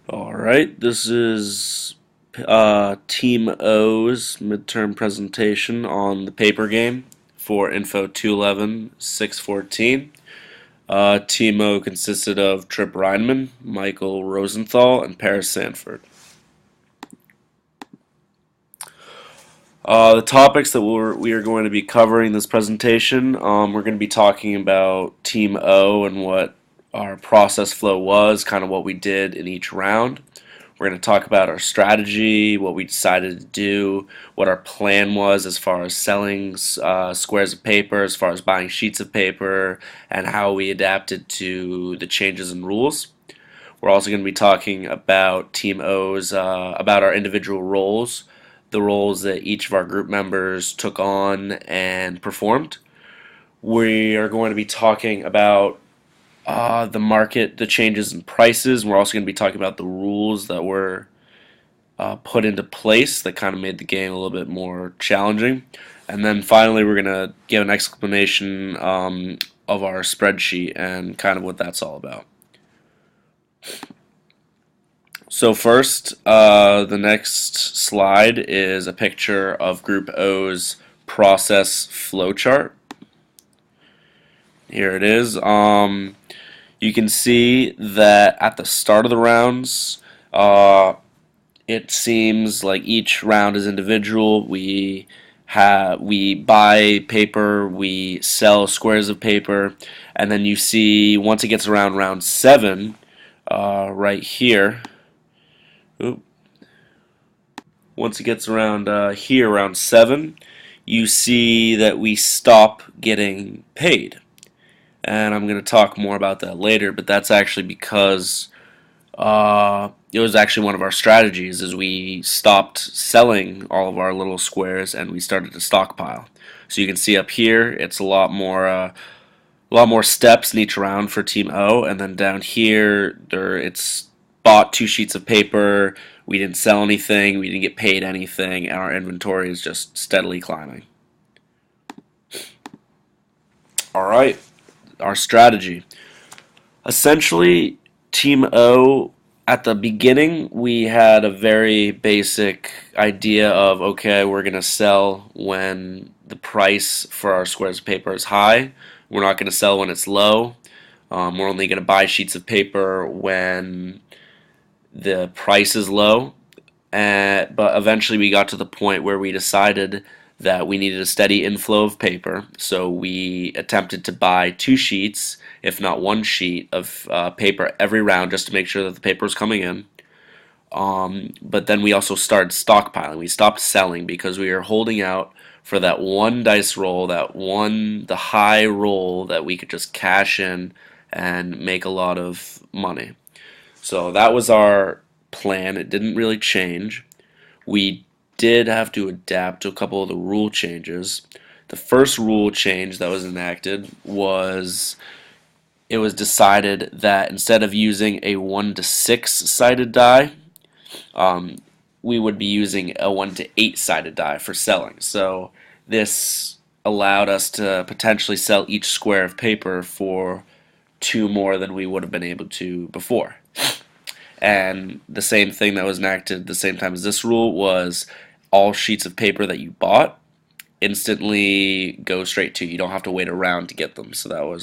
All right, this is Team O's midterm presentation on the paper game for Info 211 614. Team O consisted of Trip Reinman, Michael Rosenthal, and Paris Sanford. The topics that we are going to be covering in this presentation, we're going to be talking about Team O and what our process flow was, kind of what we did in each round. We're going to talk about our strategy, what we decided to do, what our plan was as far as selling squares of paper, as far as buying sheets of paper, and how we adapted to the changes in rules. We're also going to be talking about Team O's, about our individual roles, the roles that each of our group members took on and performed. We are going to be talking about the market, the changes in prices. We're also going to be talking about the rules that were put into place that kind of made the game a little bit more challenging. And then finally, we're going to give an explanation of our spreadsheet and kind of what that's all about. So first, the next slide is a picture of Group O's process flowchart. Here it is. You can see that at the start of the rounds, it seems like each round is individual. We buy paper, we sell squares of paper, and then you see once it gets around round 7, right here. Oop. Once it gets around here, around 7, you see that we stop getting paid. And I'm going to talk more about that later, but that's actually because it was actually one of our strategies is we stopped selling all of our little squares and we started to stockpile. So you can see up here, it's a lot more steps in each round for Team O, and then down here, it's bought 2 sheets of paper. We didn't sell anything, we didn't get paid anything, and our inventory is just steadily climbing. All right, our strategy. Essentially, Team O, at the beginning, we had a very basic idea of, okay, we're going to sell when the price for our squares of paper is high. We're not going to sell when it's low. We're only going to buy sheets of paper when the price is low. But eventually we got to the point where we decided that we needed a steady inflow of paper, so we attempted to buy 2 sheets, if not 1 sheet, of paper every round just to make sure that the paper was coming in. But then we also started stockpiling. We stopped selling because we were holding out for that one dice roll, the high roll that we could just cash in and make a lot of money. So that was our plan. It didn't really change. We did have to adapt to a couple of the rule changes. The first rule change that was enacted was it was decided that instead of using a 1 to 6 sided die, we would be using a 1 to 8 sided die for selling. So this allowed us to potentially sell each square of paper for 2 more than we would have been able to before. And the same thing that was enacted at the same time as this rule was all sheets of paper that you bought instantly go straight to you. You don't have to wait around to get them. So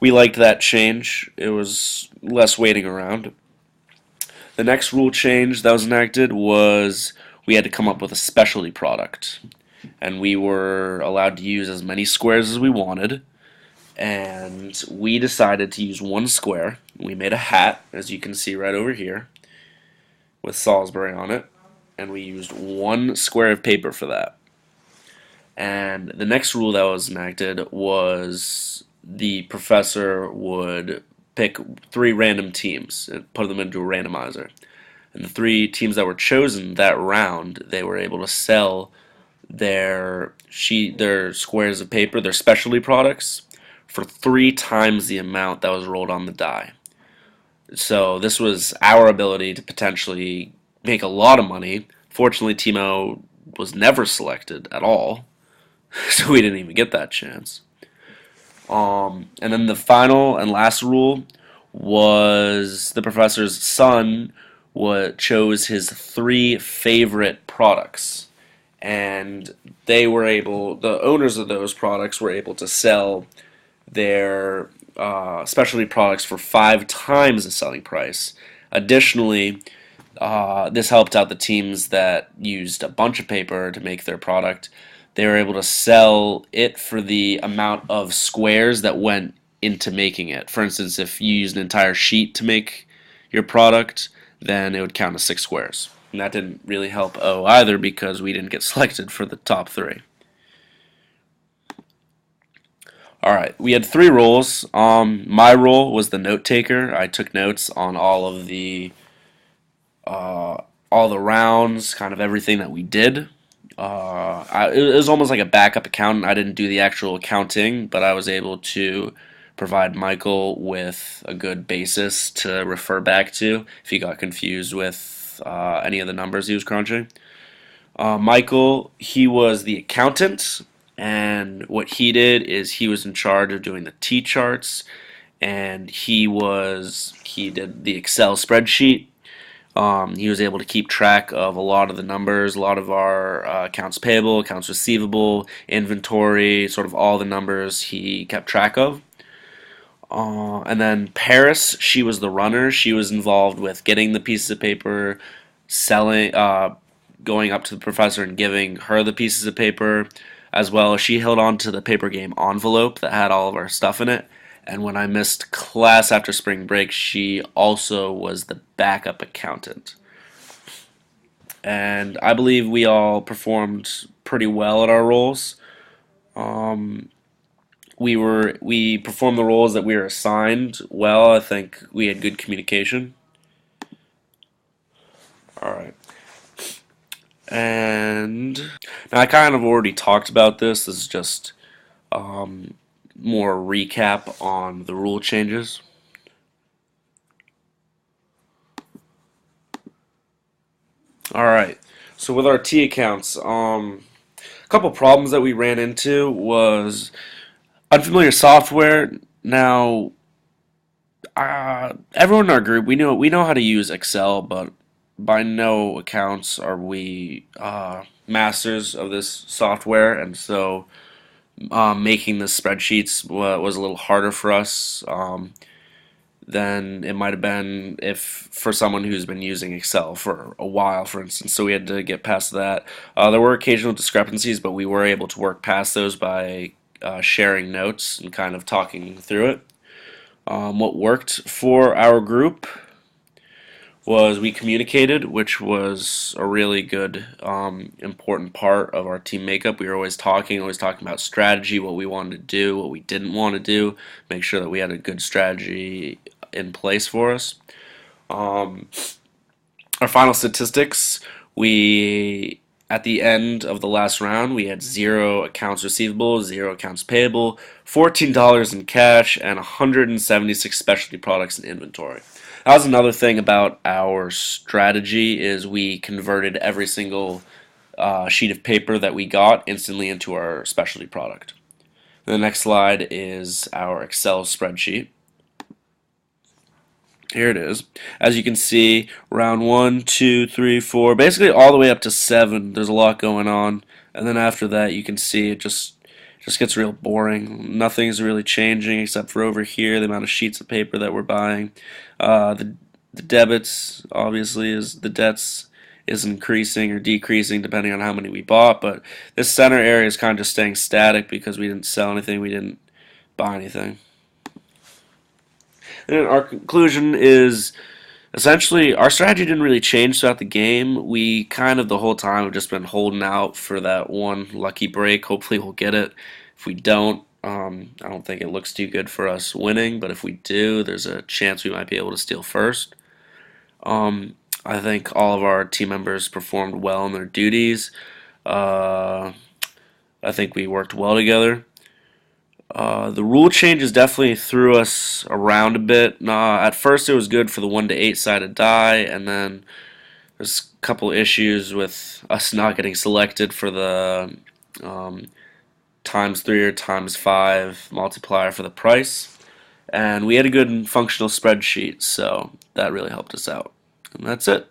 we liked that change. It was less waiting around. The next rule change that was enacted was we had to come up with a specialty product. And we were allowed to use as many squares as we wanted. And we decided to use 1 square. We made a hat, as you can see right over here, with Salisbury on it, and we used 1 square of paper for that. And the next rule that was enacted was the professor would pick 3 random teams and put them into a randomizer. And the 3 teams that were chosen that round, they were able to sell their squares of paper, their specialty products, for 3 times the amount that was rolled on the die. So this was our ability to potentially make a lot of money. Fortunately, Team O was never selected at all, so we didn't even get that chance. And then the final and last rule was the professor's son chose his three favorite products, and the owners of those products were able to sell their specialty products for 5 times the selling price. Additionally, this helped out the teams that used a bunch of paper to make their product. They were able to sell it for the amount of squares that went into making it. For instance, if you used an entire sheet to make your product, then it would count as 6 squares. And that didn't really help O either because we didn't get selected for the top three. All right, we had 3 roles. My role was the note taker. I took notes on all the rounds, kind of everything that we did. It was almost like a backup accountant. I didn't do the actual accounting, but I was able to provide Michael with a good basis to refer back to if he got confused with any of the numbers he was crunching. Michael, he was the accountant, and what he did is he was in charge of doing the T charts, and he did the Excel spreadsheet. He was able to keep track of a lot of the numbers, a lot of our accounts payable, accounts receivable, inventory, sort of all the numbers he kept track of. And then Paris, she was the runner. She was involved with getting the pieces of paper, selling, going up to the professor and giving her the pieces of paper, as well as she held on to the paper game envelope that had all of our stuff in it. And when I missed class after spring break, she also was the backup accountant. And I believe we all performed pretty well at our roles. Um, we performed the roles that we were assigned well. I think we had good communication. All right. And now I kind of already talked about this. This is just um, more recap on the rule changes. All right. So with our T accounts, a couple problems that we ran into was unfamiliar software. Now, everyone in our group we know how to use Excel, but by no accounts are we masters of this software, and so making the spreadsheets was a little harder for us than it might have been if for someone who's been using Excel for a while, for instance. So we had to get past that. There were occasional discrepancies, but we were able to work past those by sharing notes and kind of talking through it. What worked for our group was we communicated, which was a really good, important part of our team makeup. We were always talking about strategy, what we wanted to do, what we didn't want to do, make sure that we had a good strategy in place for us. Um, our final statistics, we at the end of the last round, we had 0 accounts receivable, 0 accounts payable, $14 in cash, and 176 specialty products in inventory. That was another thing about our strategy is we converted every single sheet of paper that we got instantly into our specialty product. The next slide is our Excel spreadsheet. Here it is. As you can see, round 1, 2, 3, 4, basically all the way up to 7. There's a lot going on, and then after that, you can see it just gets real boring. Nothing's really changing except for over here, the amount of sheets of paper that we're buying. The debits, obviously, is the debts is increasing or decreasing depending on how many we bought, but this center area is kind of just staying static because we didn't sell anything, we didn't buy anything. And our conclusion is essentially our strategy didn't really change throughout the game. We kind of the whole time have just been holding out for that one lucky break. Hopefully we'll get it. If we don't, I don't think it looks too good for us winning, but if we do, there's a chance we might be able to steal first. I think all of our team members performed well in their duties. Uh, I think we worked well together. The rule changes definitely threw us around a bit. At first, it was good for the 1 to 8 sided die, and then there's a couple issues with us not getting selected for the times 3 or times 5 multiplier for the price. And we had a good and functional spreadsheet, so that really helped us out. And that's it.